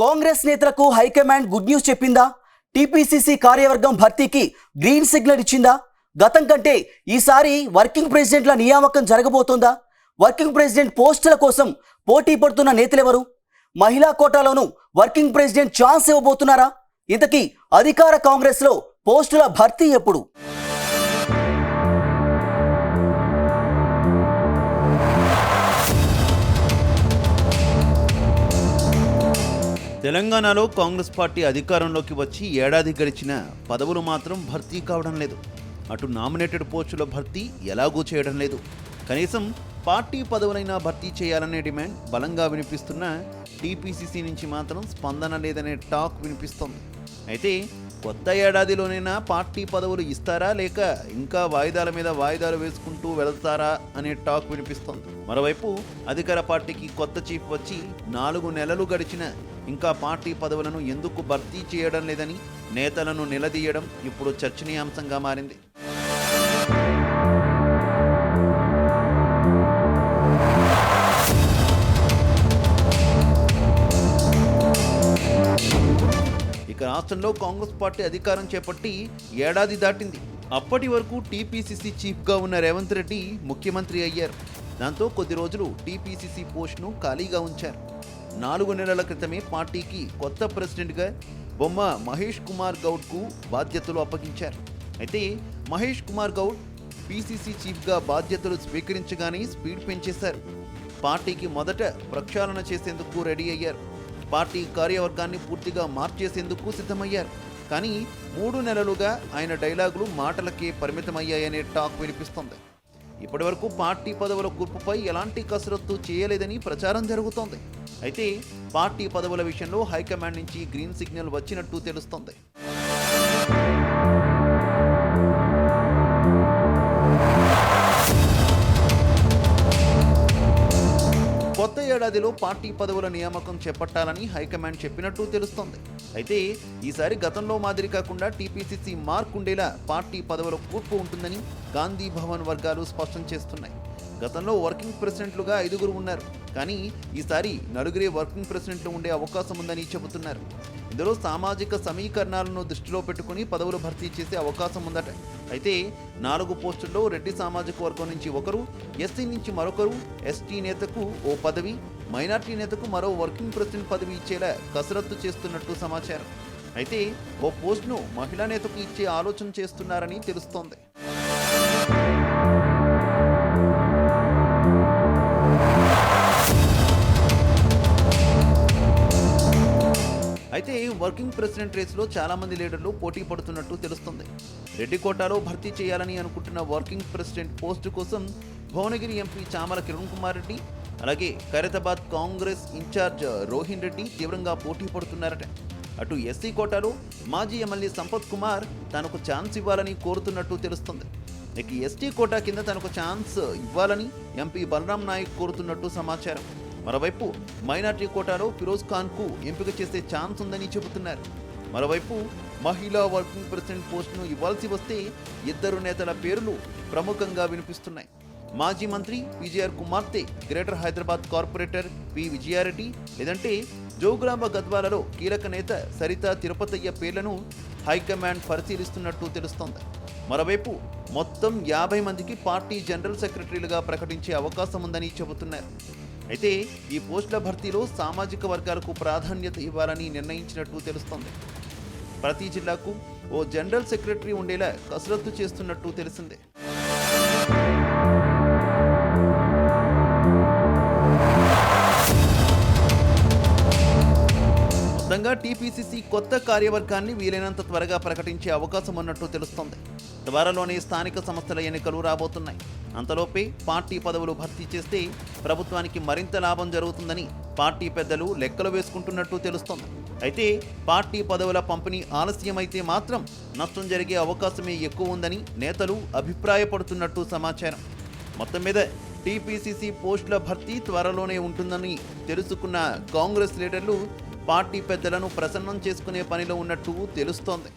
కాంగ్రెస్ నేతలకు high command good news చెప్పిందా? TPCC కార్యవర్గం భర్తీకి గ్రీన్ సిగ్నల్ ఇచ్చిందా? గతం కంటే ఈసారి వర్కింగ్ ప్రెసిడెంట్ల నియామకం జరగబోతోందా? వర్కింగ్ ప్రెసిడెంట్ పోస్టుల కోసం పోటీ పడుతున్న నేతలెవరు? మహిళా కోటాలోనూ వర్కింగ్ ప్రెసిడెంట్ ఛాన్స్ ఇవ్వబోతున్నారా? ఇంతకీ అధికార కాంగ్రెస్లో పోస్టుల భర్తీ ఎప్పుడు? తెలంగాణలో కాంగ్రెస్ పార్టీ అధికారంలోకి వచ్చి ఏడాది గడిచిన పదవులు మాత్రం భర్తీ కావడం లేదు. అటు నామినేటెడ్ పోస్టుల భర్తీ ఎలాగూ చేయడం లేదు. కనీసం పార్టీ పదవులైనా భర్తీ చేయాలనే డిమాండ్ బలంగా వినిపిస్తున్న టీపీసీసీ నుంచి మాత్రం స్పందన లేదనే టాక్ వినిపిస్తోంది. అయితే కొత్త ఏడాదిలోనైనా పార్టీ పదవులు ఇస్తారా లేక ఇంకా వాయిదాల మీద వాయిదాలు వేసుకుంటూ వెళతారా అనే టాక్ వినిపిస్తోంది. మరోవైపు అధికార పార్టీకి కొత్త చీఫ్ వచ్చి 4 నెలలు గడిచిన ఇంకా పార్టీ పదవులను ఎందుకు భర్తీ చేయడం లేదని నేతలను నిలదీయడం ఇప్పుడు చర్చనీయాంశంగా మారింది. ఇక రాష్ట్రంలో కాంగ్రెస్ పార్టీ అధికారం చేపట్టి ఏడాది దాటింది. అప్పటి వరకు టీపీసీసీ చీఫ్గా ఉన్న రేవంత్ రెడ్డి ముఖ్యమంత్రి అయ్యారు. దాంతో కొద్ది రోజులు టీపీసీసీ పోస్టును ఖాళీగా ఉంచారు. 4 నెలల క్రితమే పార్టీకి కొత్త ప్రెసిడెంట్గా బొమ్మ మహేష్ కుమార్ గౌడ్కు బాధ్యతలు అప్పగించారు. అయితే మహేష్ కుమార్ గౌడ్ పీసీసీ చీఫ్గా బాధ్యతలు స్వీకరించగానే స్పీడ్ పెంచేశారు. పార్టీకి మొదట ప్రక్షాళన చేసేందుకు రెడీ అయ్యారు. పార్టీ కార్యవర్గాన్ని పూర్తిగా మార్చేసేందుకు సిద్ధమయ్యారు. కానీ 3 నెలలుగా ఆయన డైలాగులు మాటలకే పరిమితమయ్యాయనే టాక్ వినిపిస్తోంది. ఇప్పటివరకు పార్టీ పదవుల కూర్పుపై ఎలాంటి కసరత్తు చేయలేదని ప్రచారం జరుగుతోంది. అయితే పార్టీ పదవుల విషయంలో హైకమాండ్ నుంచి గ్రీన్ సిగ్నల్ వచ్చినట్టు తెలుస్తోంది. కొత్త ఏడాదిలో పార్టీ పదవుల నియామకం చేపట్టాలని హైకమాండ్ చెప్పినట్టు తెలుస్తోంది. అయితే ఈసారి గతంలో మాదిరి కాకుండా టీపీసీసీ మార్క్ ఉండేలా పార్టీ పదవుల కూర్పు ఉంటుందని గాంధీ భవన్ వర్గాలు స్పష్టం చేస్తున్నాయి. గతంలో వర్కింగ్ ప్రెసిడెంట్లుగా 5 ఉన్నారు. కానీ ఈసారి 4 వర్కింగ్ ప్రెసిడెంట్లు ఉండే అవకాశం ఉందని చెబుతున్నారు. ఇందులో సామాజిక సమీకరణాలను దృష్టిలో పెట్టుకుని పదవులు భర్తీ చేసే అవకాశం ఉందట. అయితే 4 పోస్టుల్లో రెడ్డి సామాజిక వర్గం నుంచి ఒకరు, ఎస్సీ నుంచి మరొకరు, ఎస్టీ నేతకు ఓ పదవి, మైనార్టీ నేతకు మరో వర్కింగ్ ప్రెసిడెంట్ పదవి ఇచ్చేలా కసరత్తు చేస్తున్నట్టు సమాచారం. అయితే ఓ పోస్టును మహిళా నేతకు ఇచ్చే ఆలోచన చేస్తున్నారని తెలుస్తోంది. అయితే వర్కింగ్ ప్రెసిడెంట్ రేసులో చాలా మంది లీడర్లు పోటీ పడుతున్నట్టు తెలుస్తుంది. రెడ్డి కోటాలో భర్తీ చేయాలని అనుకుంటున్న వర్కింగ్ ప్రెసిడెంట్ పోస్టు కోసం భువనగిరి ఎంపీ చామల కిరణ్ కుమార్ రెడ్డి, అలాగే ఖైరతాబాద్ కాంగ్రెస్ ఇన్ఛార్జ్ రోహిన్ రెడ్డి తీవ్రంగా పోటీ పడుతున్నారట. అటు ఎస్సీ కోటాలో మాజీ ఎమ్మెల్యే సంపత్ కుమార్ తనకు ఛాన్స్ ఇవ్వాలని కోరుతున్నట్టు తెలుస్తుంది. ఇక ఎస్టీ కోటా కింద తనకు ఛాన్స్ ఇవ్వాలని ఎంపీ బలరాం నాయక్ కోరుతున్నట్టు సమాచారం. మరోవైపు మైనార్టీ కోటాలో ఫిరోజ్ ఖాన్కు ఎంపిక చేసే ఛాన్స్ ఉందని చెబుతున్నారు. మరోవైపు మహిళా వర్కింగ్ ప్రెసిడెంట్ పోస్టును ఇవ్వాల్సి వస్తే 2 నేతల పేర్లు ప్రముఖంగా వినిపిస్తున్నాయి. మాజీ మంత్రి పీజీఆర్ కుమార్తె greater Hyderabad corporator P Vijaya Reddy, లేదంటే జోగులాంబ గద్వాలలో కీలక నేత సరిత తిరుపతయ్య పేర్లను హైకమాండ్ పరిశీలిస్తున్నట్టు తెలుస్తోంది. మరోవైపు మొత్తం 50 మందికి పార్టీ జనరల్ సెక్రటరీలుగా ప్రకటించే అవకాశం ఉందని చెబుతున్నారు. అయితే ఈ పోస్టుల భర్తీలో సామాజిక వర్గాలకు ప్రాధాన్యత ఇవ్వాలని నిర్ణయించినట్టు తెలుస్తోంది. ప్రతి జిల్లాకు ఓ జనరల్ సెక్రటరీ ఉండేలా కసరత్తు చేస్తున్నట్టు తెలిసిందే. మొత్తంగా టీపీసీసీ కొత్త కార్యవర్గాన్ని వీలైనంత త్వరగా ప్రకటించే అవకాశం ఉన్నట్టు తెలుస్తోంది. త్వరలోనే స్థానిక సంస్థల ఎన్నికలు రాబోతున్నాయి. అంతలోపే పార్టీ పదవులు భర్తీ చేస్తే ప్రభుత్వానికి మరింత లాభం జరుగుతుందని పార్టీ పెద్దలు లెక్కలు వేసుకుంటున్నట్టు తెలుస్తోంది. అయితే పార్టీ పదవుల పంపిణీ ఆలస్యమైతే మాత్రం నష్టం జరిగే అవకాశమే ఎక్కువ ఉందని నేతలు అభిప్రాయపడుతున్నట్టు సమాచారం. మొత్తం మీద టీపీసీసీ పోస్టుల భర్తీ త్వరలోనే ఉంటుందని తెలుసుకున్న కాంగ్రెస్ లీడర్లు పార్టీ పెద్దలను ప్రసన్నం చేసుకునే పనిలో ఉన్నట్టు తెలుస్తోంది.